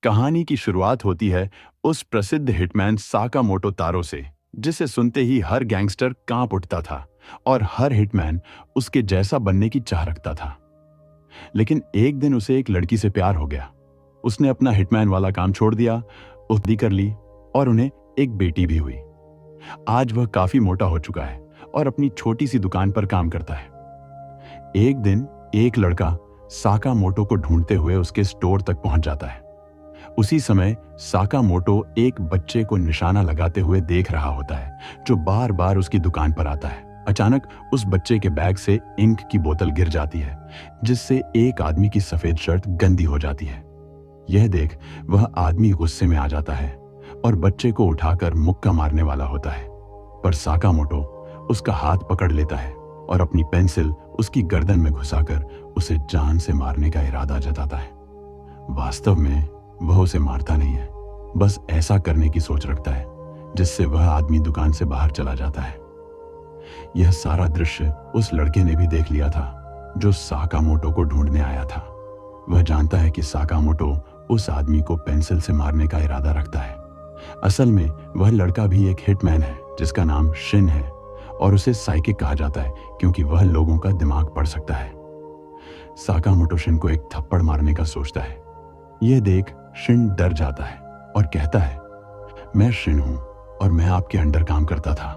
कहानी की शुरुआत होती है उस प्रसिद्ध हिटमैन साकामोटो तारो से, जिसे सुनते ही हर गैंगस्टर कांप उठता था और हर हिटमैन उसके जैसा बनने की चाह रखता था। लेकिन एक दिन उसे एक लड़की से प्यार हो गया। उसने अपना हिटमैन वाला काम छोड़ दिया, शादी कर ली और उन्हें एक बेटी भी हुई। आज वह काफी मोटा हो चुका है और अपनी छोटी सी दुकान पर काम करता है। एक दिन एक लड़का साकामोटो को ढूंढते हुए उसके स्टोर तक पहुंच जाता है। उसी समय साकामोटो एक बच्चे को निशाना लगाते हुए देख रहा होता है, जो बार बार उसकी दुकान पर आता है। अचानक उस बच्चे के बैग से इंक की बोतल गिर जाती है, जिससे एक आदमी की सफेद शर्ट गंदी हो जाती है। यह देख वह आदमी गुस्से में आ जाता है और बच्चे को उठाकर मुक्का मारने वाला होता है, पर साकामोटो उसका हाथ पकड़ लेता है और अपनी पेंसिल उसकी गर्दन में घुसाकर उसे जान से मारने का इरादा जताता है। वास्तव में वह उसे मारता नहीं है, बस ऐसा करने की सोच रखता है, जिससे वह आदमी दुकान से बाहर चला जाता है। यह सारा दृश्य उस लड़के ने भी देख लिया था, जो साकामोटो को ढूंढने आया था। वह जानता है कि साकामोटो उस आदमी को पेंसिल से मारने का इरादा रखता है। असल में वह लड़का भी एक हिटमैन है, जिसका नाम शिन है और उसे साइकिक कहा जाता है, क्योंकि वह लोगों का दिमाग पढ़ सकता है। साकामोटो शिन को एक थप्पड़ मारने का सोचता है। यह देख शिन डर जाता है और कहता है, मैं शिन हूं और मैं आपके अंडर काम करता था।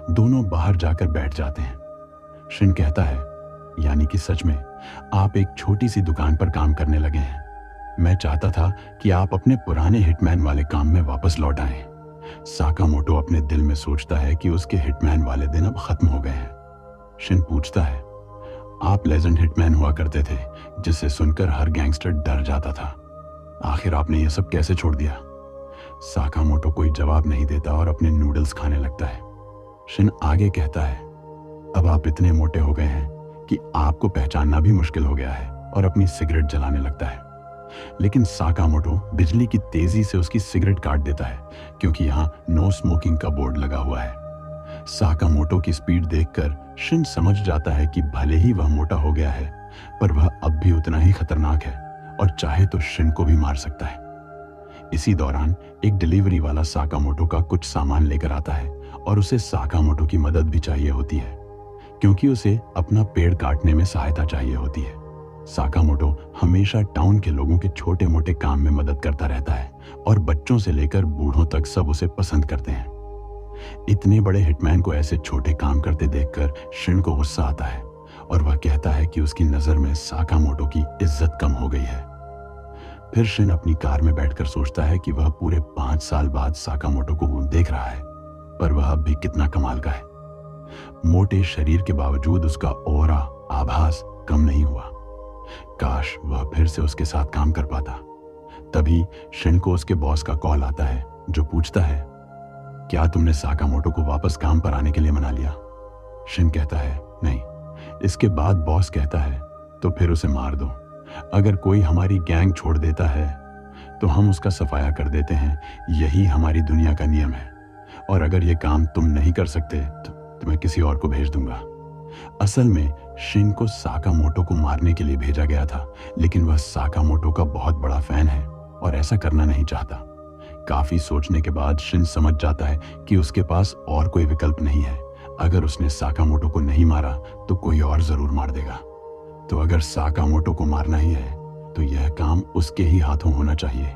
दोनों बाहर जाकर बैठ जाते हैं। शिन कहता है, यानी कि सच में आप एक छोटी सी दुकान पर काम करने लगे हैं। मैं चाहता था कि आप अपने पुराने हिटमैन वाले काम में वापस लौट आएं। साकामोटो अपने दिल में सोचता है कि उसके हिटमैन वाले दिन अब खत्म हो गए हैं। शिन पूछता है, आप लेजेंड हिटमैन हुआ करते थे, जिसे सुनकर हर गैंगस्टर डर जाता था। आखिर आपने यह सब कैसे छोड़ दिया? साकामोटो कोई जवाब नहीं देता और अपने नूडल्स खाने लगता है। शिन आगे कहता है, अब आप इतने मोटे हो गए हैं कि आपको पहचानना भी मुश्किल हो गया है, और अपनी सिगरेट जलाने लगता है। लेकिन साकामोटो बिजली की तेजी से उसकी सिगरेट काट देता है, क्योंकि यहाँ नो स्मोकिंग का बोर्ड लगा हुआ है। साकामोटो की स्पीड देखकर शिन समझ जाता है कि भले ही वह मोटा हो गया है, पर वह अब भी उतना ही खतरनाक है और चाहे तो शिन को भी मार सकता है। इसी दौरान एक डिलीवरी वाला साकामोटो का कुछ सामान लेकर आता है और उसे साकामोटो की मदद भी चाहिए होती है, क्योंकि उसे अपना पेड़ काटने में सहायता चाहिए होती है। साकामोटो हमेशा टाउन के लोगों के छोटे मोटे काम में मदद करता रहता है और बच्चों से लेकर बूढ़ों तक सब उसे पसंद करते हैं। इतने बड़े हिटमैन को ऐसे छोटे काम करते देखकर शिन को गुस्सा आता है और वह कहता है कि उसकी नजर में साकामोटो की इज्जत कम हो गई है। फिर शिन अपनी कार में बैठकर सोचता है कि वह पूरे 5 साल बाद साकामोटो को देख रहा है, पर वह अब भी कितना कमाल का है। मोटे शरीर के बावजूद उसका ऑरा, आभास कम नहीं हुआ। काश वह फिर से उसके साथ काम कर पाता। तभी शिन को उसके बॉस का कॉल आता है, जो पूछता है, क्या तुमने साकामोटो को वापस काम पर आने के लिए मना लिया? शिन कहता है, नहीं। इसके बाद बॉस कहता है, तो फिर उसे मार दो। अगर कोई हमारी गैंग छोड़ देता है तो हम उसका सफाया कर देते हैं। यही हमारी दुनिया का नियम है, और अगर ये काम तुम नहीं कर सकते तो मैं किसी और को भेज दूंगा। असल में शिन को साकामोटो को मारने के लिए भेजा गया था, लेकिन वह साकामोटो का बहुत बड़ा फैन है और ऐसा करना नहीं चाहता। काफी सोचने के बाद शिन समझ जाता है कि उसके पास और कोई विकल्प नहीं है। अगर उसने साकामोटो को नहीं मारा तो कोई और जरूर मार देगा। तो अगर साकामोटो को मारना ही है तो यह काम उसके ही हाथों होना चाहिए।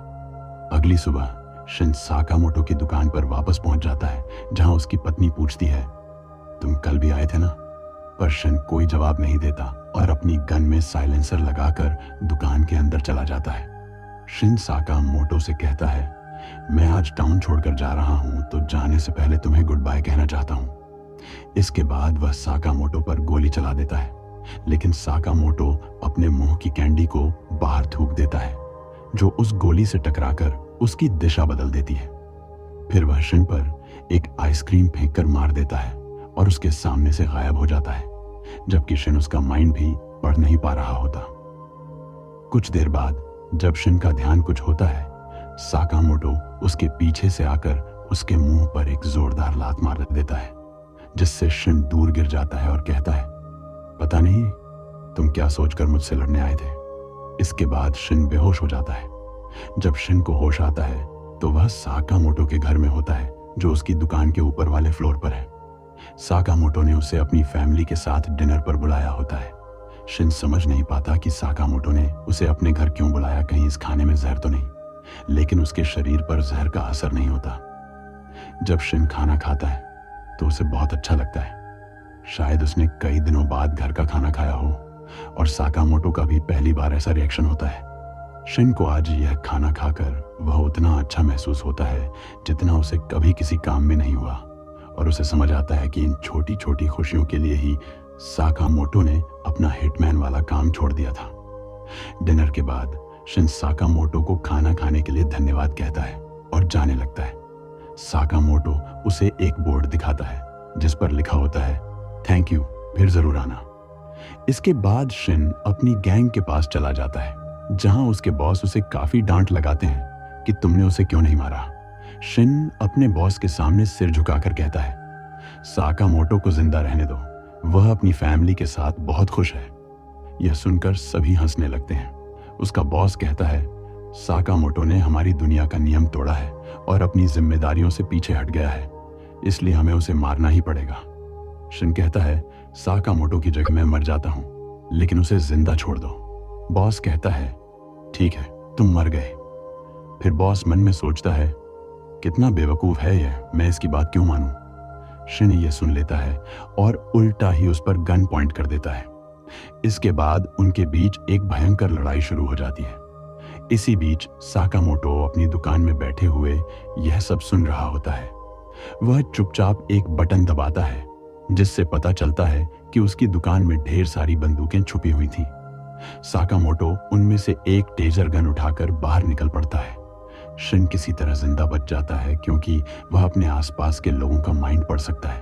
अगली सुबह शिन साकामोटो की दुकान पर वापस पहुंच जाता है, जहां उसकी पत्नी पूछती है, तुम कल भी आए थे ना? पर शिन कोई जवाब नहीं देता और अपनी गन में साइलेंसर लगाकर दुकान के अंदर चला जाता है। शिन साकामोटो से कहता है, मैं आज टाउन छोड़कर जा रहा हूं, तो जाने से पहले तुम्हें गुड बाय कहना चाहता हूं। इसके बाद वह साकामोटो पर गोली चला देता है, लेकिन साकामोटो अपने मुंह की कैंडी को बाहर थूक देता है, जो उस गोली से टकराकर उसकी दिशा बदल देती है। फिर वह शिन पर एक आइसक्रीम फेंककर मार देता है और उसके सामने से गायब हो जाता है, जबकि शिन उसका माइंड भी पढ़ नहीं पा रहा होता। कुछ देर बाद जब शिन का ध्यान कुछ होता है, साकामोटो उसके पीछे से आकर उसके मुंह पर एक जोरदार लात मार देता है, जिससे शिन दूर गिर जाता है और कहता है, पता नहीं तुम क्या सोचकर मुझसे लड़ने आए थे। इसके बाद शिन बेहोश हो जाता है जब शिन को होश आता है तो वह साकामोटो के घर में होता है, जो उसकी दुकान के ऊपर वाले फ्लोर पर है। साकामोटो ने उसे अपनी फैमिली के साथ डिनर पर बुलाया होता है। शिन समझ नहीं पाता कि साकामोटो ने उसे अपने घर क्यों बुलाया, कहीं इस खाने में जहर तो नहीं। लेकिन उसके शरीर पर जहर का असर नहीं होता। जब शिन खाना खाता है तो उसे बहुत अच्छा लगता है। शायद उसने कई दिनों बाद घर का खाना खाया हो और साकामोटो का भी पहली बार ऐसा रिएक्शन होता है। शिन को आज यह खाना खाकर वह उतना अच्छा महसूस होता है जितना उसे कभी किसी काम में नहीं हुआ, और उसे समझ आता है कि इन छोटी छोटी खुशियों के लिए ही साकामोटो ने अपना हिटमैन वाला काम छोड़ दिया था। डिनर के बाद शिन साकामोटो को खाना खाने के लिए धन्यवाद कहता है और जाने लगता है। साकामोटो उसे एक बोर्ड दिखाता है जिस पर लिखा होता है, थैंक यू, फिर जरूर आना। इसके बाद शिन अपनी गैंग के पास चला जाता है, जहां उसके बॉस उसे काफी डांट लगाते हैं कि तुमने उसे क्यों नहीं मारा। शिन अपने बॉस के सामने सिर झुकाकर कहता है, साकामोटो को जिंदा रहने दो, वह अपनी फैमिली के साथ बहुत खुश है। यह सुनकर सभी हंसने लगते हैं। उसका बॉस कहता है, साकामोटो ने हमारी दुनिया का नियम तोड़ा है और अपनी जिम्मेदारियों से पीछे हट गया है, इसलिए हमें उसे मारना ही पड़ेगा। शिन कहता है, साकामोटो की जगह मैं मर जाता हूं, लेकिन उसे जिंदा छोड़ दो। बॉस कहता है, ठीक है, तुम मर गए। फिर बॉस मन में सोचता है, कितना बेवकूफ है यह, मैं इसकी बात क्यों मानूं। शिन यह सुन लेता है और उल्टा ही उस पर गन पॉइंट कर देता है। इसके बाद उनके बीच एक भयंकर लड़ाई शुरू हो जाती है। इसी बीच साकामोटो अपनी दुकान में बैठे हुए यह सब सुन रहा होता है। वह चुपचाप एक बटन दबाता है जिससे पता चलता है कि उसकी दुकान में ढेर सारी बंदूकें छुपी हुई थीं। साकामोटो उनमें से एक टेजर गन उठाकर बाहर निकल पड़ता है। शिन किसी तरह जिंदा बच जाता है क्योंकि वह अपने आसपास के लोगों का माइंड पढ़ सकता है,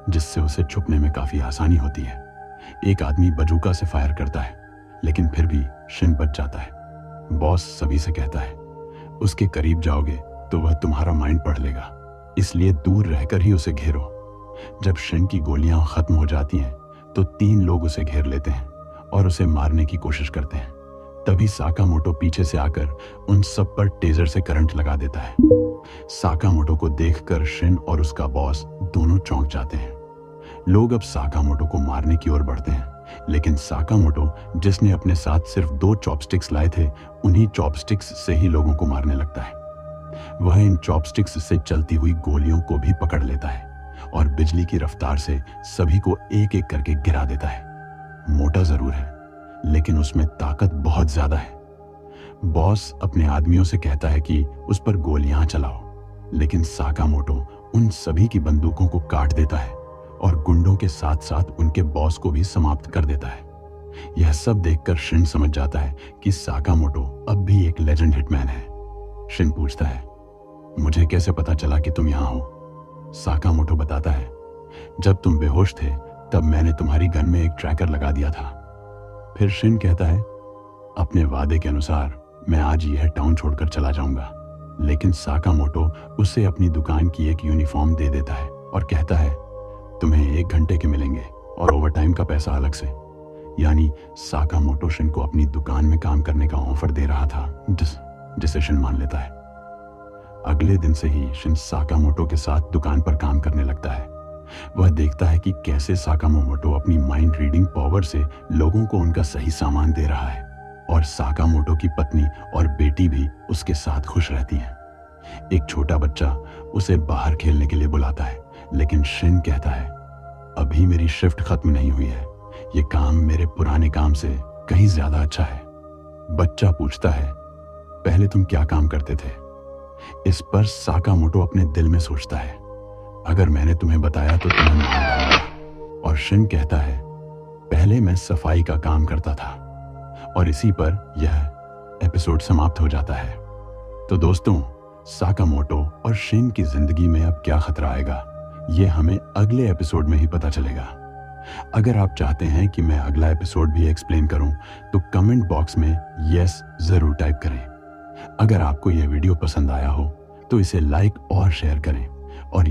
जिससे उसे छुपने में काफी आसानी होती है। एक आदमी बजूका से फायर करता है, लेकिन फिर भी शिन बच जाता है। बॉस सभी से कहता है, उसके करीब जाओगे तो वह तुम्हारा माइंड पढ़ लेगा, इसलिए दूर रहकर ही उसे घेरो। जब शिन की गोलियां खत्म हो जाती हैं तो 3 लोग उसे घेर लेते हैं और उसे मारने की कोशिश करते हैं। तभी साकामोटो पीछे से आकर उन सब पर टेजर से करंट लगा देता है। साकामोटो को देखकर शिन और उसका बॉस दोनों चौंक जाते हैं। लोग अब साकामोटो को मारने की ओर बढ़ते हैं, लेकिन साकामोटो, जिसने अपने साथ सिर्फ 2 चॉपस्टिक्स लाए थे, उन्हीं चॉपस्टिक्स से ही लोगों को मारने लगता है। वह इन चॉपस्टिक्स से चलती हुई गोलियों को भी पकड़ लेता है और बिजली की रफ्तार से सभी को एक एक करके गिरा देता है। मोटा जरूर है, लेकिन उसमें ताकत बहुत ज्यादा है। बॉस अपने आदमियों से कहता है कि उस पर गोलियां चलाओ, लेकिन साकामोटो उन सभी की बंदूकों को काट देता है और गुंडों के साथ साथ उनके बॉस को भी समाप्त कर देता है। यह सब देखकर शिन समझ जाता है कि साकामोटो अब भी एक लेजेंड हिटमैन है। शिन पूछता है, मुझे कैसे पता चला कि तुम यहां हो? साकामोटो बताता है, जब तुम बेहोश थे तब मैंने तुम्हारी गन में एक ट्रैकर लगा दिया था। फिर शिन कहता है, अपने वादे के अनुसार मैं आज यह टाउन छोड़कर चला जाऊंगा, लेकिन साकामोटो उसे अपनी दुकान की एक यूनिफॉर्म दे देता है और कहता है, तुम्हें 1 घंटे के मिलेंगे और ओवरटाइम का पैसा अलग से। यानी साकामोटो शिन को अपनी दुकान में काम करने का ऑफर दे रहा था, जिसे शिन मान लेता है। अगले दिन से ही शिन साकामोटो के साथ दुकान पर काम करने लगता है। वह देखता है कि कैसे साकामोटो अपनी माइंड रीडिंग पावर से लोगों को उनका सही सामान दे रहा है, और साकामोटो की पत्नी और बेटी भी उसके साथ खुश रहती हैं। एक छोटा बच्चा उसे बाहर खेलने के लिए बुलाता है, लेकिन शिन कहता है, अभी मेरी शिफ्ट खत्म नहीं हुई है, ये काम मेरे पुराने काम से कहीं ज्यादा अच्छा है। बच्चा पूछता है, पहले तुम क्या काम करते थे? इस पर साकामोटो अपने दिल में सोचता है, अगर मैंने तुम्हें बताया तो तुम्हें मार डालूंगा। और शिन कहता है, पहले मैं सफाई का काम करता था। और इसी पर यह एपिसोड समाप्त हो जाता है। तो दोस्तों, साकामोटो और शिन की जिंदगी में अब क्या खतरा आएगा, ये हमें अगले एपिसोड में ही पता चलेगा। अगर आप चाहते हैं कि मैं अगला एपिसोड भी एक्सप्लेन करूं, तो कमेंट बॉक्स में यस जरूर टाइप करें। अगर आपको यह वीडियो पसंद आया हो तो इसे लाइक और शेयर करें, और